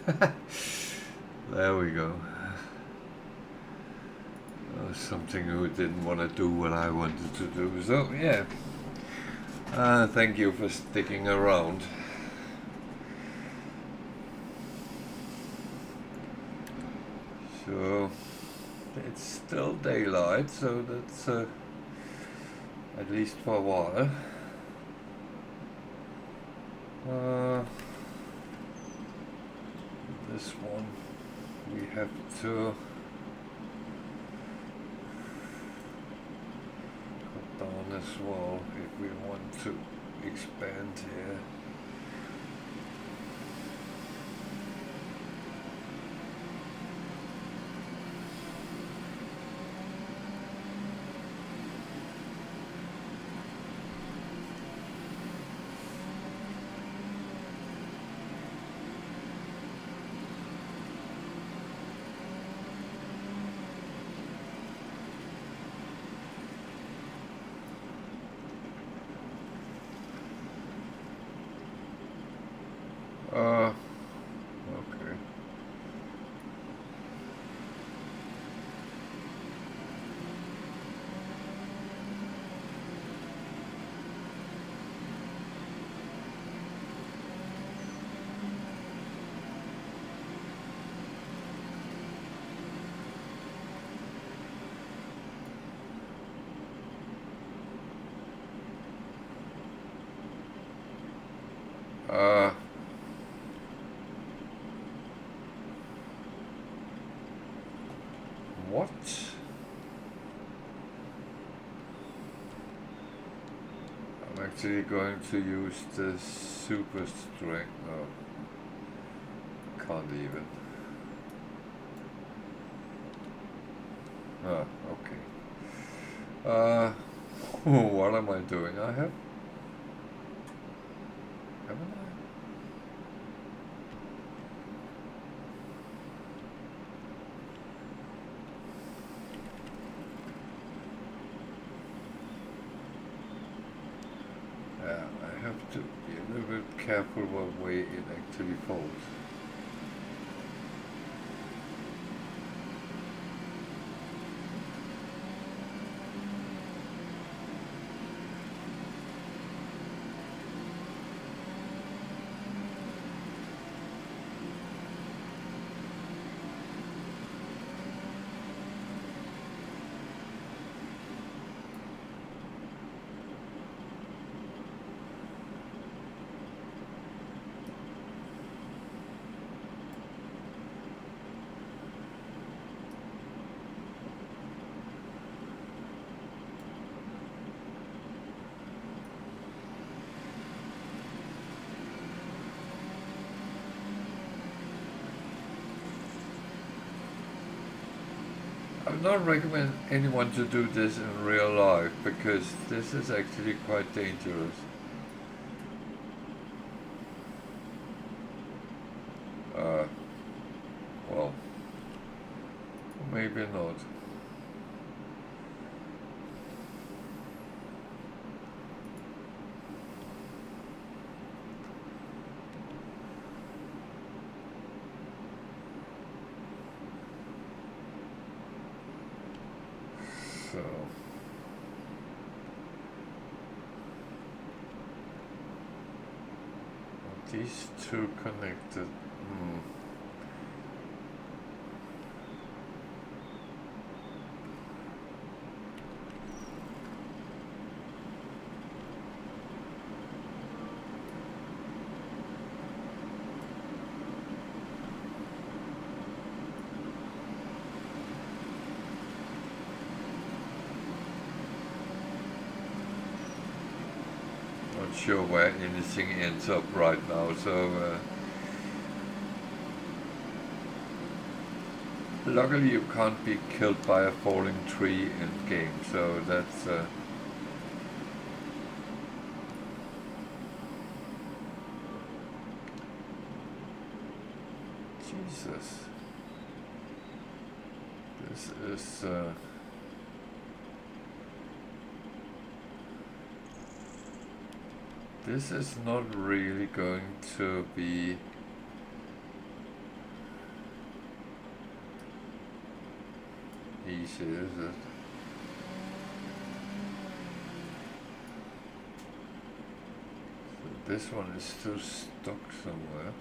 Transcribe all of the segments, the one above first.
There we go. Something who didn't want to do what I wanted to do. So yeah, thank you for sticking around. So it's still daylight, so that's at least for a while. This one we have to cut down as well if we want to expand here. Okay. What? I'm actually going to use the super strength. No, can't even. Okay. What am I doing? Haven't I? Yeah, I have to be a little bit careful what way it actually falls. I would not recommend anyone to do this in real life because this is actually quite dangerous. Uh, well, maybe not. So, these two connected. Not sure where anything ends up right now, so luckily you can't be killed by a falling tree in game, so that's Jesus. This is this is not really going to be easy, is it? So this one is still stuck somewhere.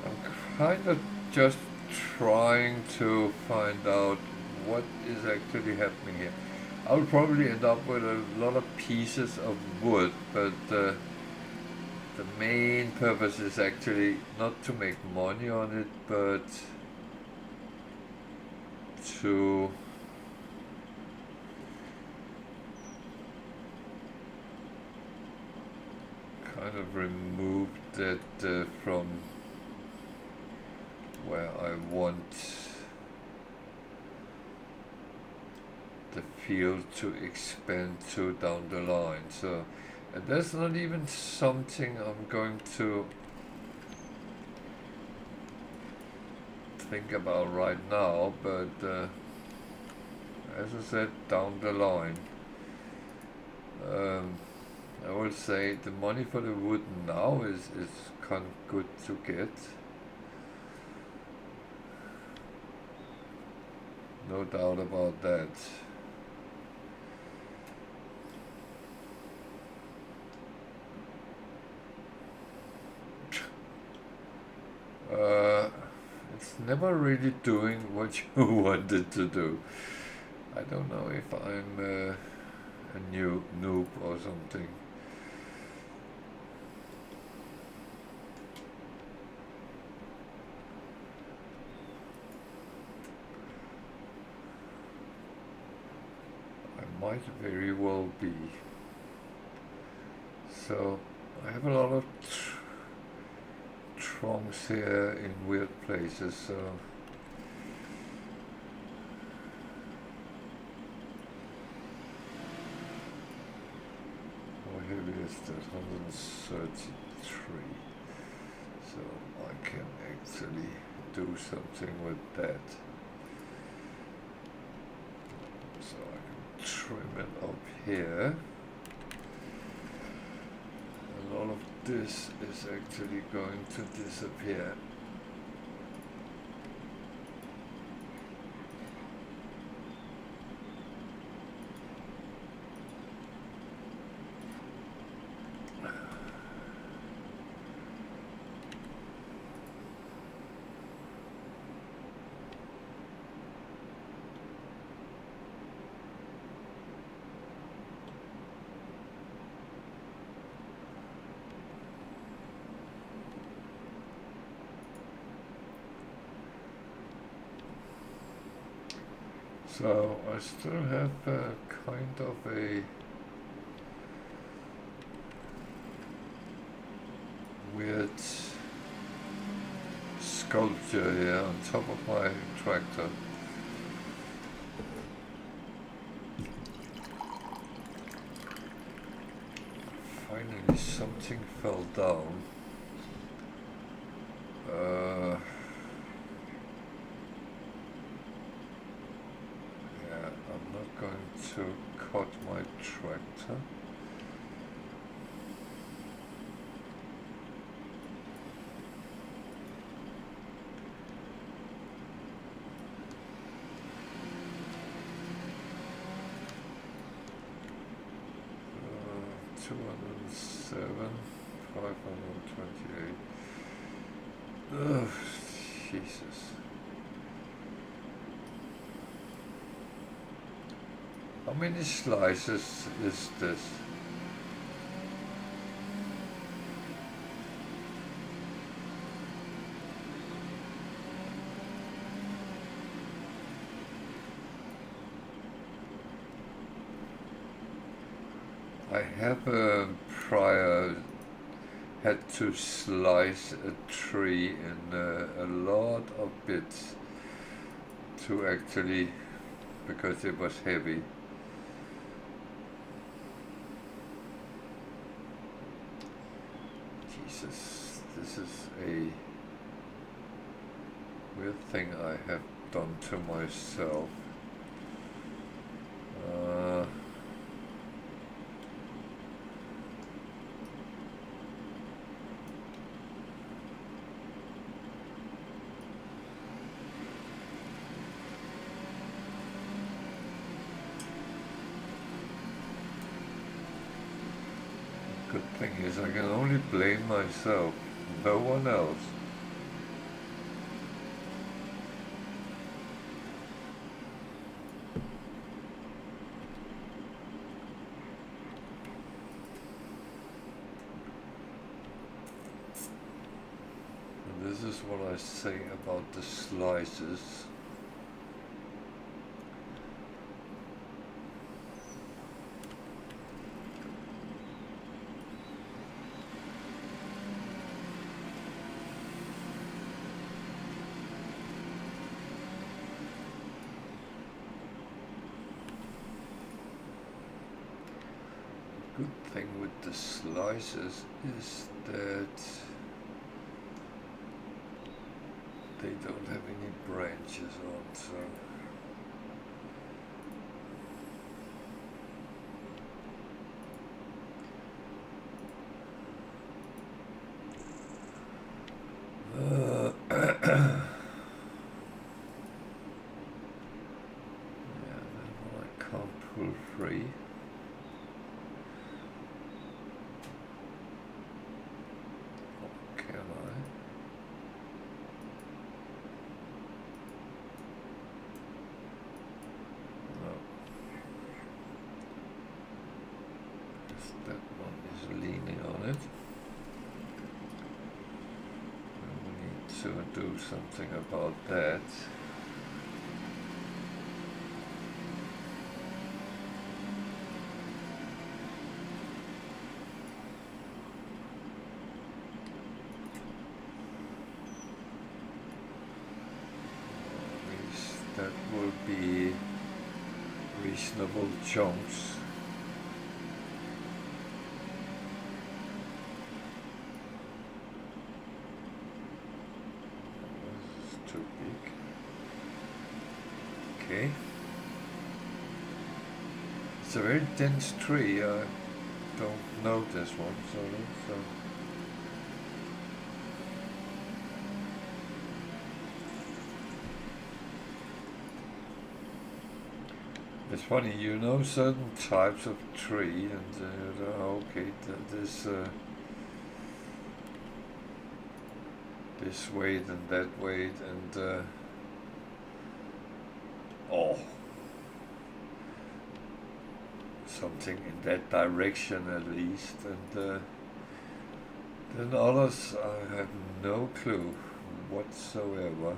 I'm kind of just trying to find out what is actually happening here. I'll probably end up with a lot of pieces of wood, but the main purpose is actually not to make money on it, but to kind of remove that from where I want the field to expand to down the line. So, and that's not even something I'm going to think about right now, but as I said, down the line. I will say the money for the wood now is kind of good to get. No doubt about that. It's never really doing what you wanted to do. I don't know if I'm a new noob or something. I might very well be. So I have a lot of trunks here in weird places, so how heavy is that? 133. So I can actually do something with that. So I can trim it up here. And all of this is actually going to disappear. So I still have kind of a weird sculpture here on top of my tractor. Finally something fell down. To cut my tractor. $207, $528. Ugh, Jesus. How many slices is this? I have prior had to slice a tree in a lot of bits to actually, because it was heavy. Jesus, this is a weird thing I have done to myself. thing is, I can only blame myself, no one else. And this is what I say about the slices. Good thing with the slices is that they don't have any branches on, so yeah, that one I can't pull free. Can I? No. Because that one is leaning on it. And we need to do something about that. That will be reasonable chunks. This is too big. Okay. It's a very dense tree. I don't know this one, so. It's funny, you know certain types of tree, and okay, this weight and that weight, and oh, something in that direction at least, and then others I have no clue whatsoever.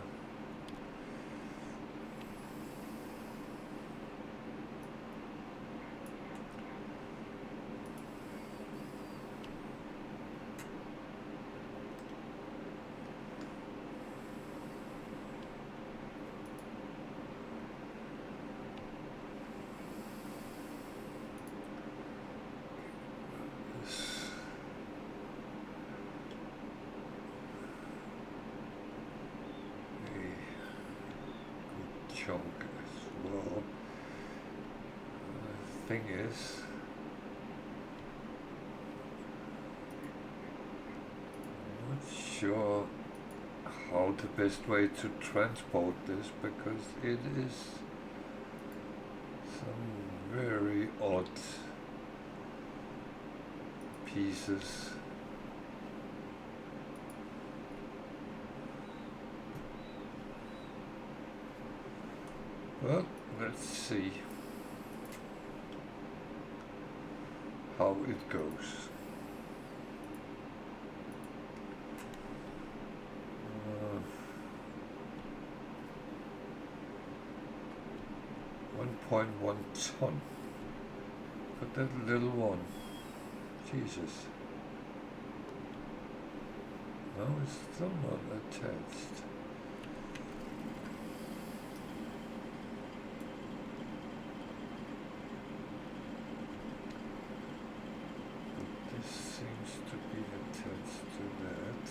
Chunk as well. The thing is, I'm not sure how the best way to transport this, because it is some very odd pieces. Well, let's see how it goes. 1.1 ton for that little one. Jesus. No, it's still not attached. Seems to be attached to that.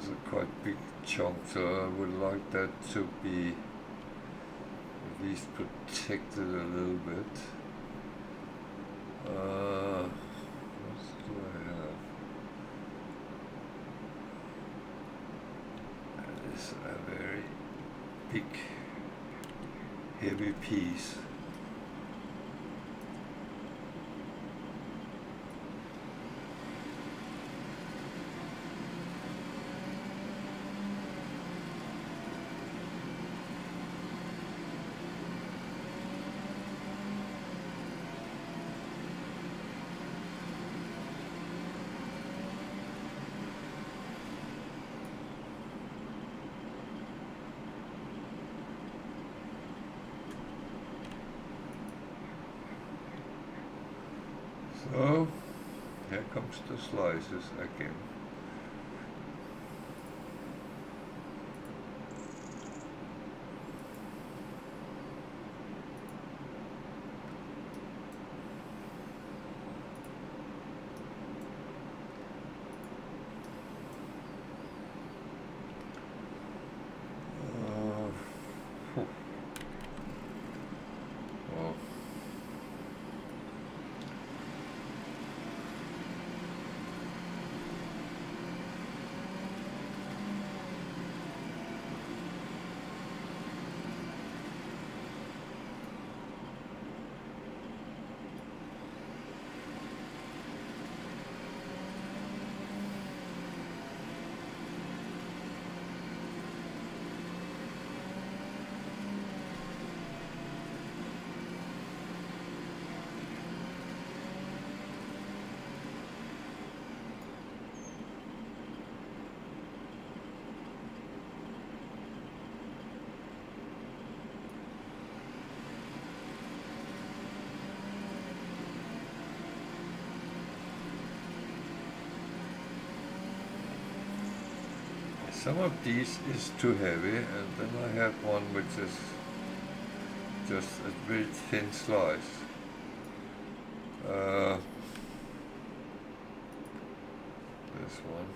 It's a quite big chunk, so I would like that to be at least protected a little bit. What do I have? That is a very big, heavy piece. So, here comes the slices again. Whew. Well, some of these is too heavy, and then I have one which is just a very thin slice. This one.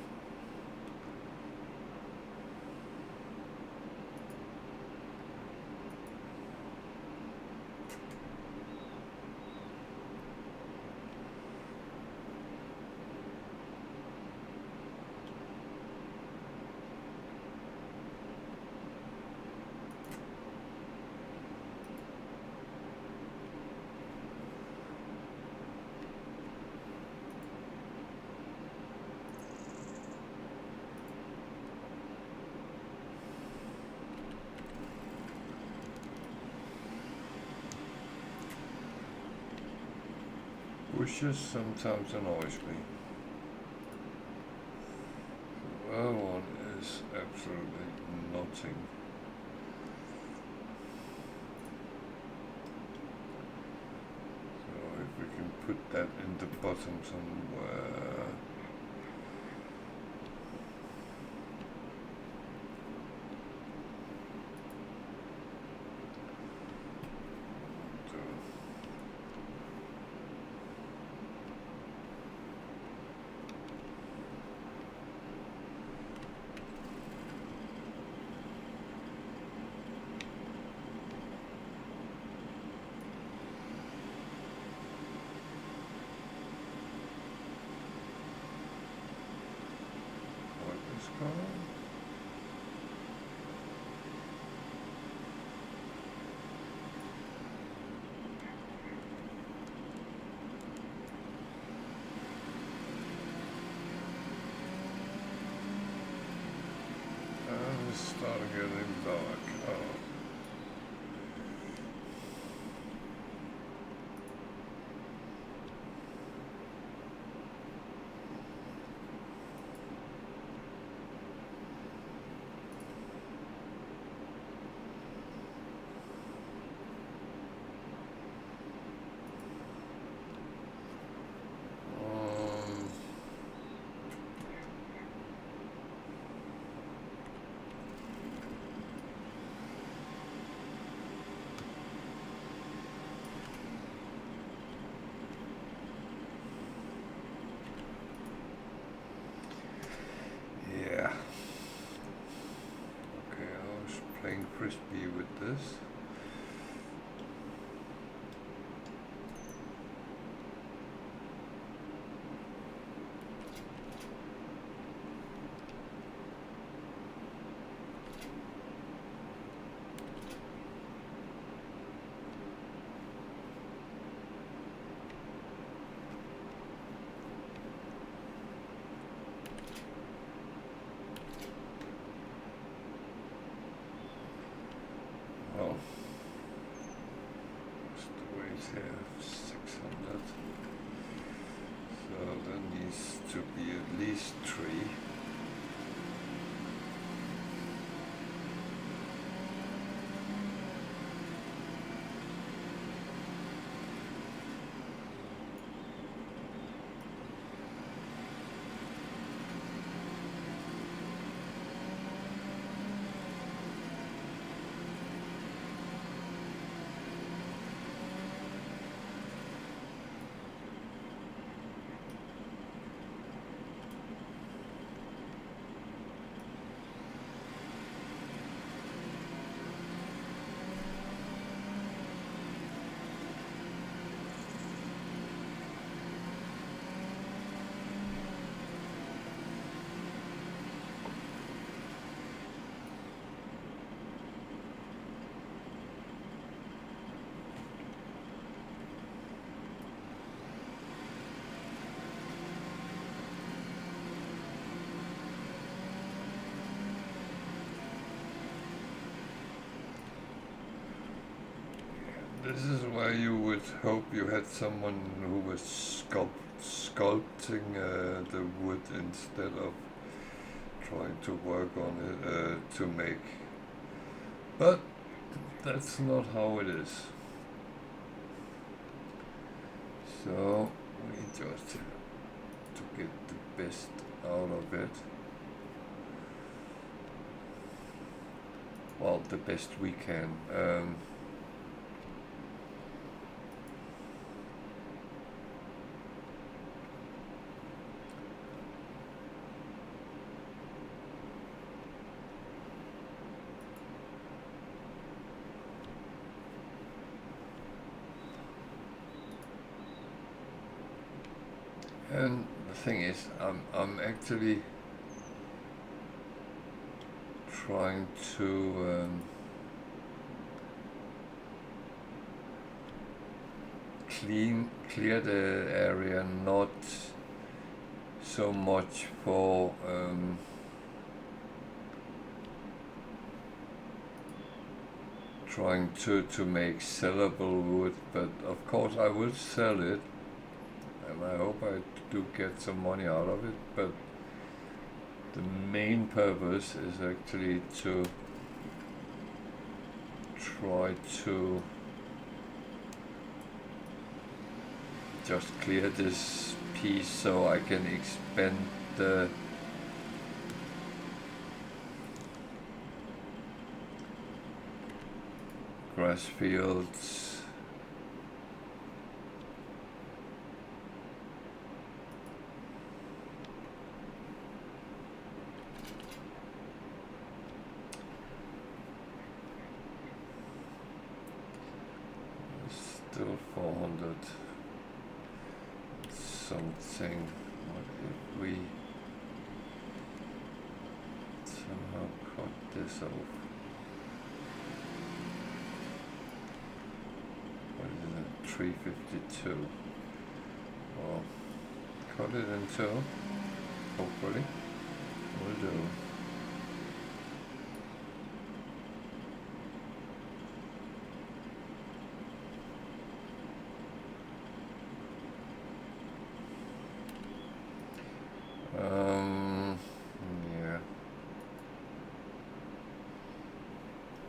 Bushes sometimes annoys me. The other one is absolutely nothing. So if we can put that in the bottom somewhere. It's starting getting dark. Oh. this. Oh, what's the weight here? 600. So there needs to be at least 3. This is where you would hope you had someone who was sculpting the wood instead of trying to work on it to make. But that's not how it is. So we just have to get the best out of it. Well, the best we can. And the thing is, I'm actually trying to clear the area, not so much for trying to make sellable wood, but of course I will sell it, and I hope I do get some money out of it, but the main purpose is actually to try to just clear this piece so I can expand the grass fields. Still 400 something. What if we somehow cut this off? What is it? 352. Well, cut it in two, hopefully. Will do. Yeah.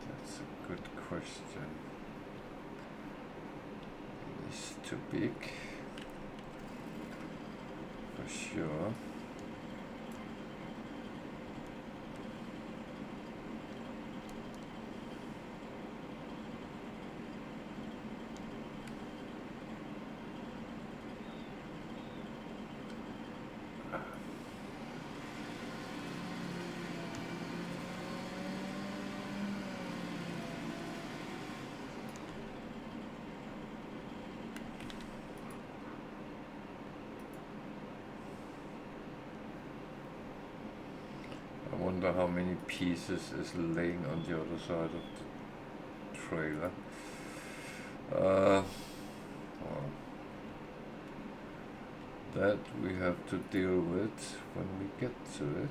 That's a good question. It's too big, for sure. wonder how many pieces is laying on the other side of the trailer. Well, that we have to deal with when we get to it.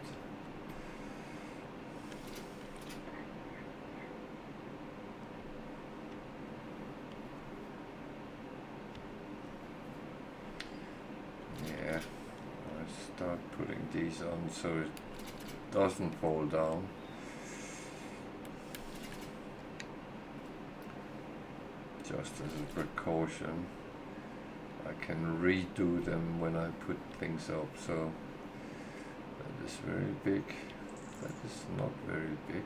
Yeah, I start putting these on so it doesn't fall down. Just as a precaution, I can redo them when I put things up. So that is very big, that is not very big.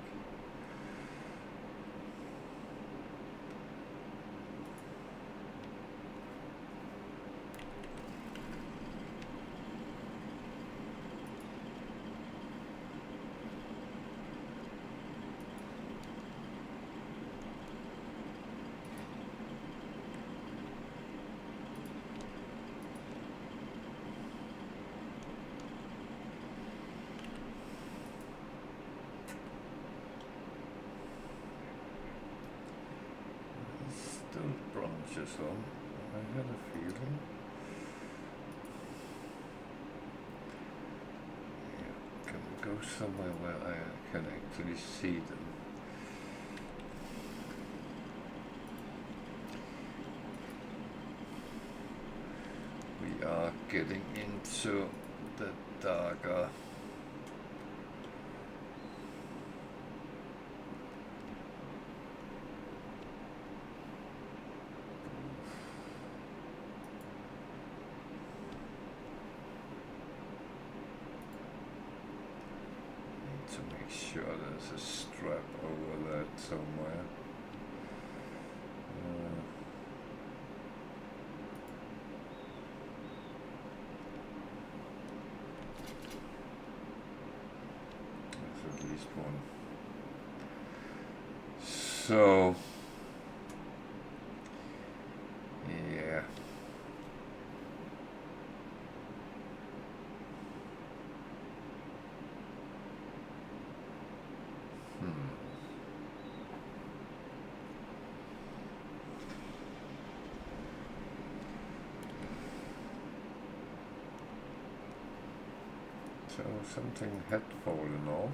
Still branches on. I had a feeling. Yeah, can we go somewhere where I can actually see them? We are getting into the darker. To make sure there's a strap over that somewhere. There's at least one. So, yeah. So something had fallen off.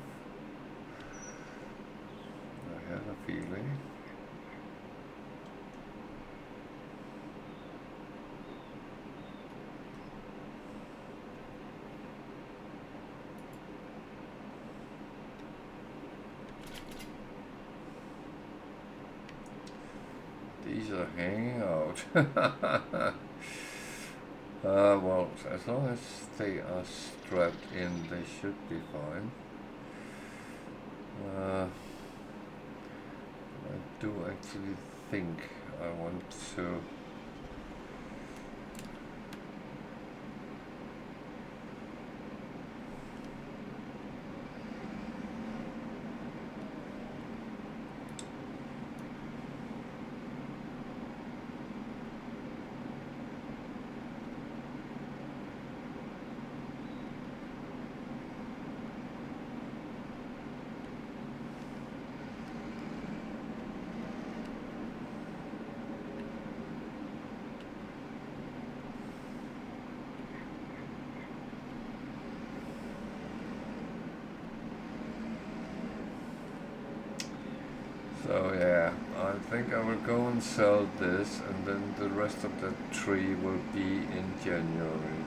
I had a feeling. These are hanging out. Well, as long as they are strapped in, they should be fine. I do actually think I want to So yeah, I think I will go and sell this, and then the rest of the tree will be in January.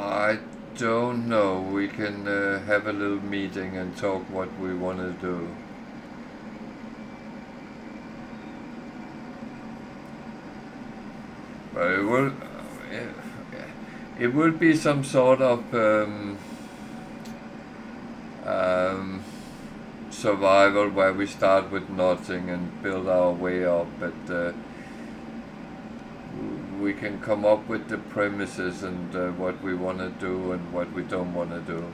I don't know. We can have a little meeting and talk what we want to do. But it will be some sort of survival where we start with nothing and build our way up, but we can come up with the premises and what we want to do and what we don't want to do.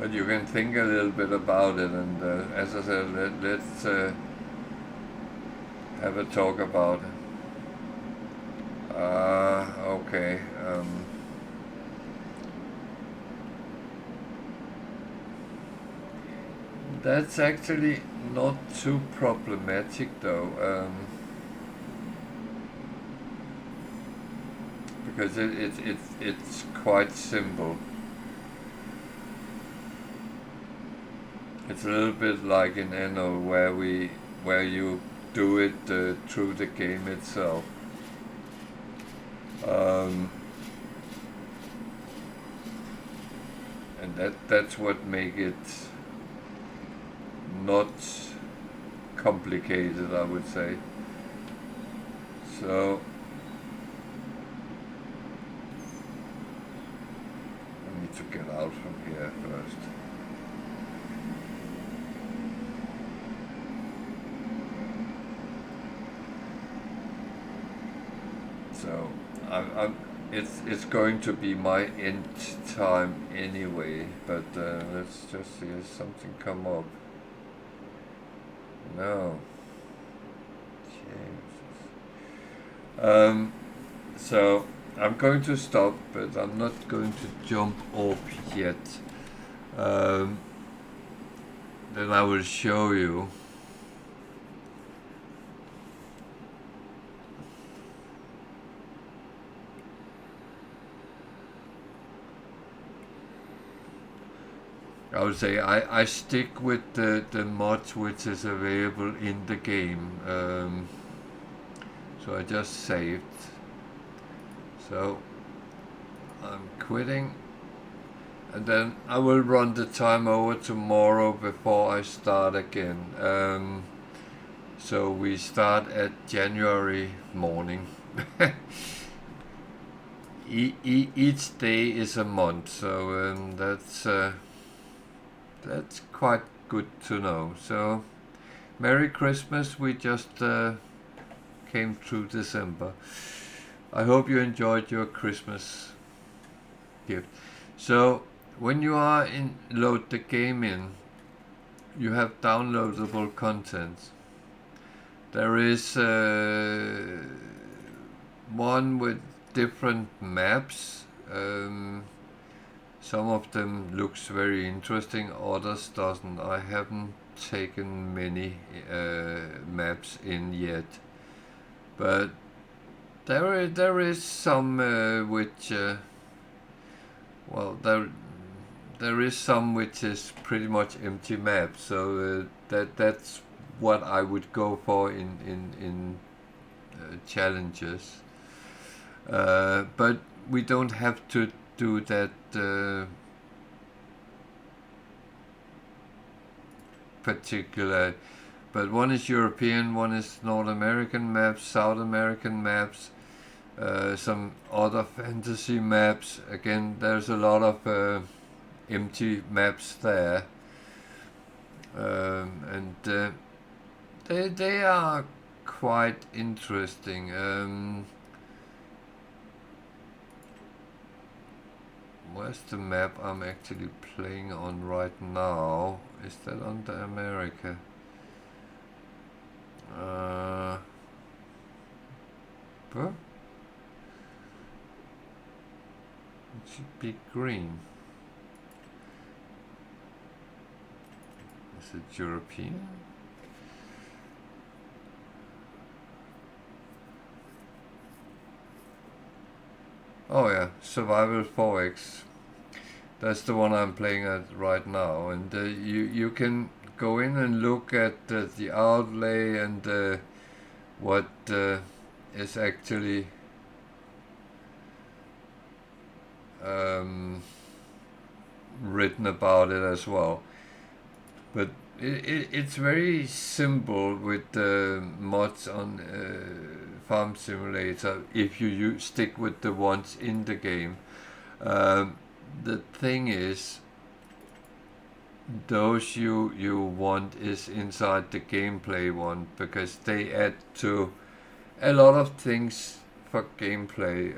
But you can think a little bit about it, and as I said, let's have a talk about it. Okay. That's actually not too problematic though, because it's quite simple. It's a little bit like in Eno where you do it through the game itself. Um, and that's what make it not complicated, I would say. So I need to get out from here first. So it's going to be my end time anyway. But let's just see if something come up. No. Jesus. So I'm going to stop, but I'm not going to jump off yet. Then I will show you. I would say I stick with the mods which is available in the game. So I just saved. So I'm quitting, and then I will run the time over tomorrow before I start again. So we start at January morning. Each day is a month, so that's quite good to know. So Merry Christmas. We just came through December. I hope you enjoyed your Christmas gift. So when you are load the game in, you have downloadable content. There is one with different maps. Some of them looks very interesting, others doesn't. I haven't taken many maps in yet, but there is some which well there is some which is pretty much empty maps. So that's what I would go for in challenges. But we don't have to do that particular. But one is European, one is North American maps, South American maps, some other fantasy maps. Again, there's a lot of empty maps there, and they are quite interesting. Where's the map I'm actually playing on right now? Is that under America? But it should be green. Is it European? Oh yeah, Survival 4X. That's the one I'm playing at right now, and you can go in and look at the outlay and what is actually written about it as well. But it's very simple with the mods on Farm Simulator if you stick with the ones in the game. The thing is, those you want is inside the gameplay one, because they add to a lot of things for gameplay.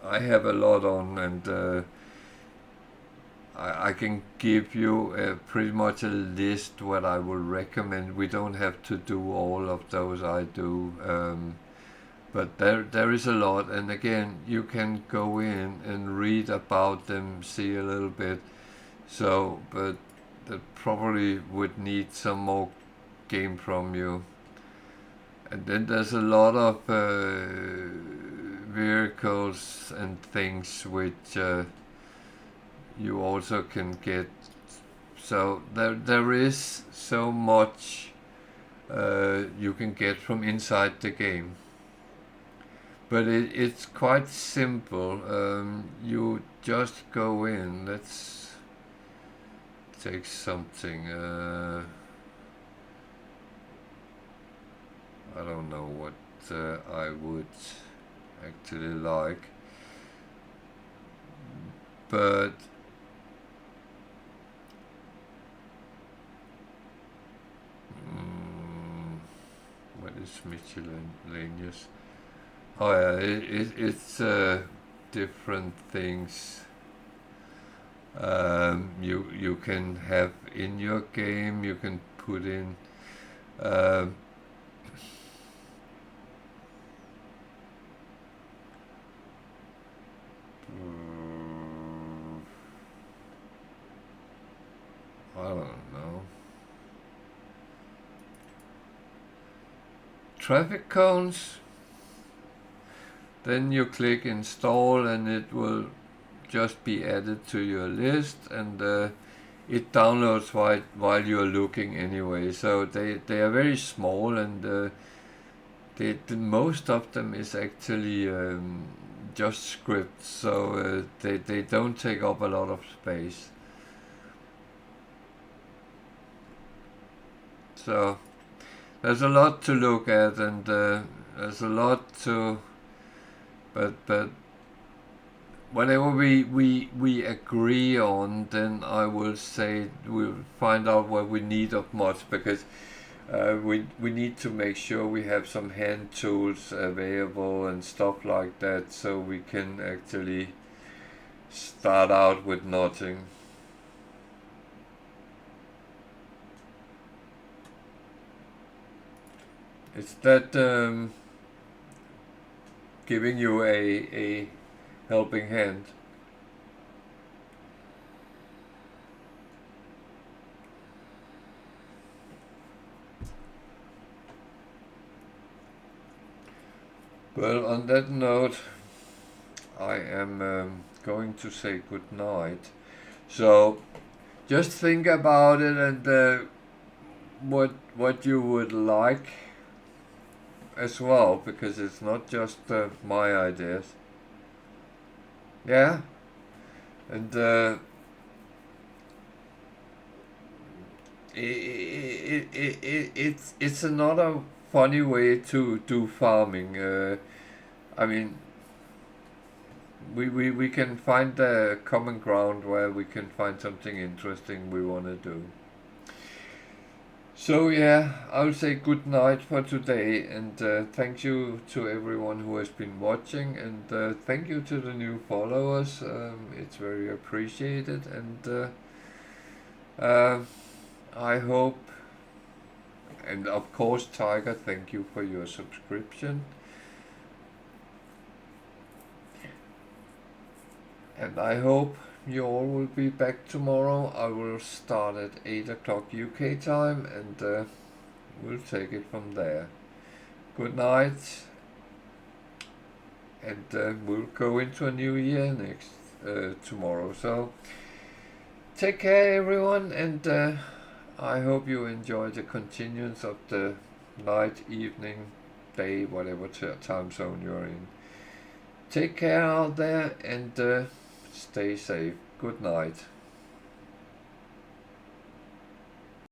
I have a lot on, and I can give you pretty much a list what I will recommend. We don't have to do all of those I do, but there is a lot. And again, you can go in and read about them, see a little bit. So, but that probably would need some more game from you. And then there's a lot of vehicles and things which you also can get. So there is so much you can get from inside the game. But it's quite simple. You just go in. Let's take something. I don't know what I would actually like, but what is miscellaneous? Oh yeah, it's different things. You can have in your game. You can put in. I don't know. Traffic cones. Then you click install and it will just be added to your list, and it downloads while you're looking anyway. So they are very small, and the most of them is actually just scripts, so they don't take up a lot of space. So there's a lot to look at, and there's a lot to, but whatever we agree on, then I will say we'll find out what we need of mods, because we need to make sure we have some hand tools available and stuff like that, so we can actually start out with nothing. Is that giving you a helping hand? Well, on that note, I am going to say good night. So just think about it, and what you would like as well, because it's not just my ideas. Yeah, and it's another funny way to do farming. I mean, we can find a common ground where we can find something interesting we want to do. So yeah, I'll say good night for today, and thank you to everyone who has been watching, and thank you to the new followers. It's very appreciated, and I hope, and of course Tiger, thank you for your subscription. And I hope you all will be back tomorrow. I will start at 8 o'clock UK time, and we'll take it from there. Good night, and we'll go into a new year next tomorrow. So take care, everyone, and I hope you enjoy the continuance of the night, evening, day, whatever time zone you're in. Take care out there, and stay safe. Good night.